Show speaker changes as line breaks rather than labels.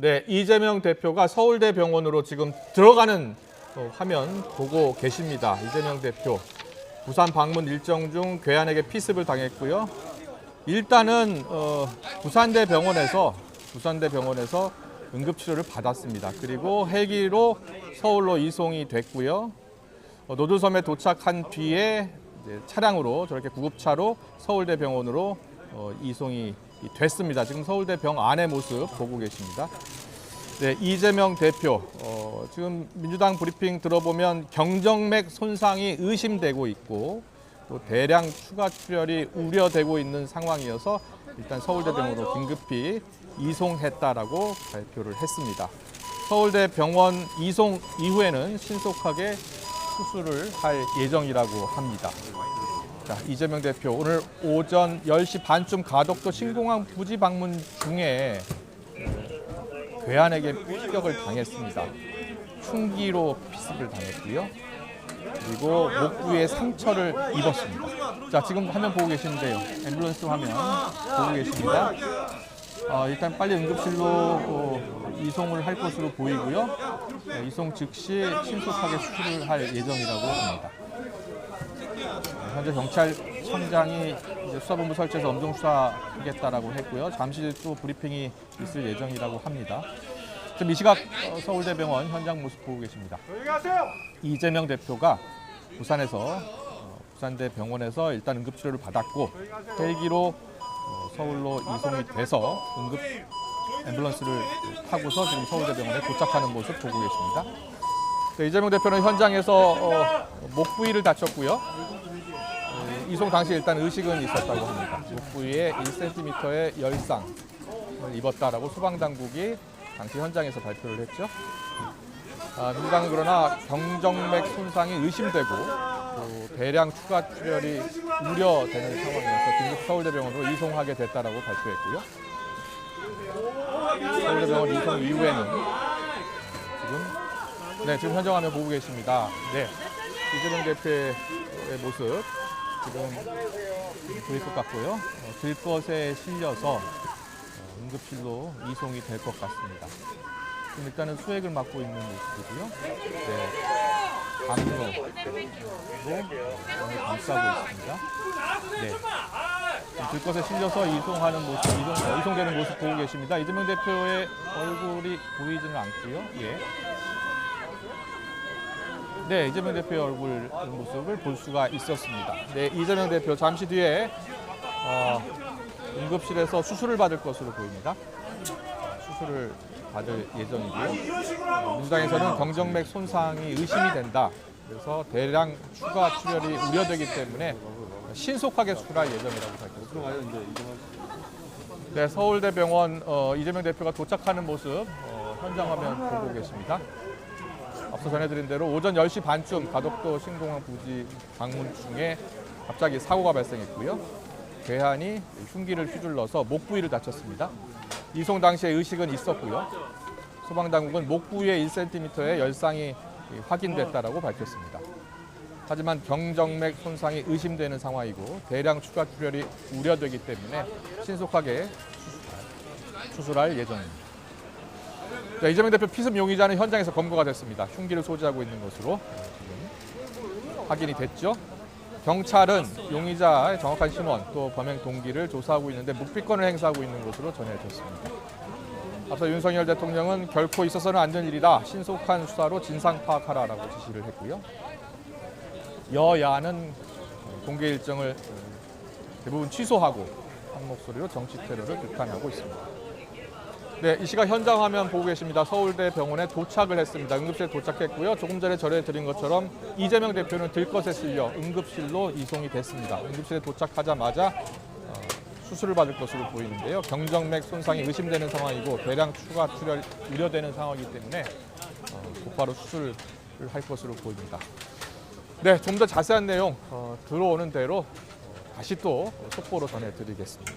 네, 이재명 대표가 서울대병원으로 지금 들어가는 화면 보고 계십니다. 이재명 대표 부산 방문 일정 중 괴한에게 피습을 당했고요. 일단은 부산대병원에서 응급치료를 받았습니다. 그리고 헬기로 서울로 이송이 됐고요. 노들섬에 도착한 뒤에 이제 차량으로 저렇게 구급차로 서울대병원으로 이송이 됐습니다. 지금 서울대병 안의 모습 보고 계십니다. 네, 이재명 대표 지금 민주당 브리핑 들어보면 경정맥 손상이 의심되고 있고 또 대량 추가 출혈이 우려되고 있는 상황이어서 일단 서울대병원으로 긴급히 이송했다라고 발표를 했습니다. 서울대병원 이송 이후에는 신속하게 수술을 할 예정이라고 합니다. 자, 이재명 대표 오늘 오전 10시 반쯤 가덕도 신공항 부지 방문 중에 괴한에게 피격을 당했습니다. 충기로 피습을 당했고요. 그리고 목 부위에 상처를 입었습니다. 자, 지금 화면 보고 계시는데요. 앰뷸런스 화면 보고 계십니다. 일단 빨리 응급실로 이송을 할 것으로 보이고요. 이송 즉시 신속하게 수술을 할 예정이라고 합니다. 현재 경찰청장이 이제 수사본부 설치해서 엄정 수사하겠다라고 했고요. 잠시 또 브리핑이 있을 예정이라고 합니다. 지금 이 시각 서울대병원 현장 모습 보고 계십니다. 이재명 대표가 부산에서 부산대병원에서 일단 응급치료를 받았고 헬기로 서울로 이송이 돼서 응급 앰뷸런스를 타고서 지금 서울대병원에 도착하는 모습 보고 계십니다. 네, 이재명 대표는 현장에서 목 부위를 다쳤고요. 이송 당시 일단 의식은 있었다고 합니다. 목 부위에 1cm의 열상을 입었다라고 소방당국이 당시 현장에서 발표를 했죠. 민주당은 그러나 경정맥 손상이 의심되고 또 대량 추가 출혈이 우려되는 상황이어서 긴급 서울대병원으로 이송하게 됐다라고 발표했고요. 서울대병원 이송 이후에는 지금 현장 화면 보고 계십니다. 네, 이재명 대표의 모습 지금 보일 것 같고요. 들것에 실려서 응급실로 이송이 될 것 같습니다. 지금 일단은 수액을 맞고 있는 모습이고요. 네, 담요로 몸을 감싸고 있습니다. 네, 들것에 실려서 이송하는 모습, 이송되는 모습 보고 계십니다. 이재명 대표의 얼굴이 보이지는 않고요. 예. 네, 이재명 대표의 얼굴 모습을 볼 수가 있었습니다. 네, 이재명 대표 잠시 뒤에 응급실에서 수술을 받을 것으로 보입니다. 수술을 받을 예정이고요. 민주당에서는 경정맥 손상이 의심이 된다. 그래서 대량 추가 출혈이 우려되기 때문에 신속하게 수술할 예정이라고 밝혔습니다. 네, 서울대병원 이재명 대표가 도착하는 모습 현장 화면 보고 계십니다. 앞서 전해드린 대로 오전 10시 반쯤 가덕도 신공항 부지 방문 중에 갑자기 사고가 발생했고요. 괴한이 흉기를 휘둘러서 목 부위를 다쳤습니다. 이송 당시에 의식은 있었고요. 소방당국은 목 부위에 1cm의 열상이 확인됐다라고 밝혔습니다. 하지만 경정맥 손상이 의심되는 상황이고 대량 추가 출혈이 우려되기 때문에 신속하게 수술할 예정입니다. 자, 이재명 대표 피습 용의자는 현장에서 검거가 됐습니다. 흉기를 소지하고 있는 것으로 지금 확인이 됐죠. 경찰은 용의자의 정확한 신원 또 범행 동기를 조사하고 있는데 묵비권을 행사하고 있는 것으로 전해졌습니다. 앞서 윤석열 대통령은 결코 있어서는 안 될 일이다. 신속한 수사로 진상 파악하라라고 지시를 했고요. 여야는 공개 일정을 대부분 취소하고 한 목소리로 정치 테러를 비판하고 있습니다. 네, 이 시각 현장 화면 보고 계십니다. 서울대병원에 도착을 했습니다. 응급실에 도착했고요. 조금 전에 전해드린 것처럼 이재명 대표는 들것에 실려 응급실로 이송이 됐습니다. 응급실에 도착하자마자 수술을 받을 것으로 보이는데요. 경정맥 손상이 의심되는 상황이고 대량 추가 출혈 우려되는 상황이기 때문에 곧바로 수술을 할 것으로 보입니다. 네, 좀 더 자세한 내용 들어오는 대로 다시 또 속보로 전해드리겠습니다.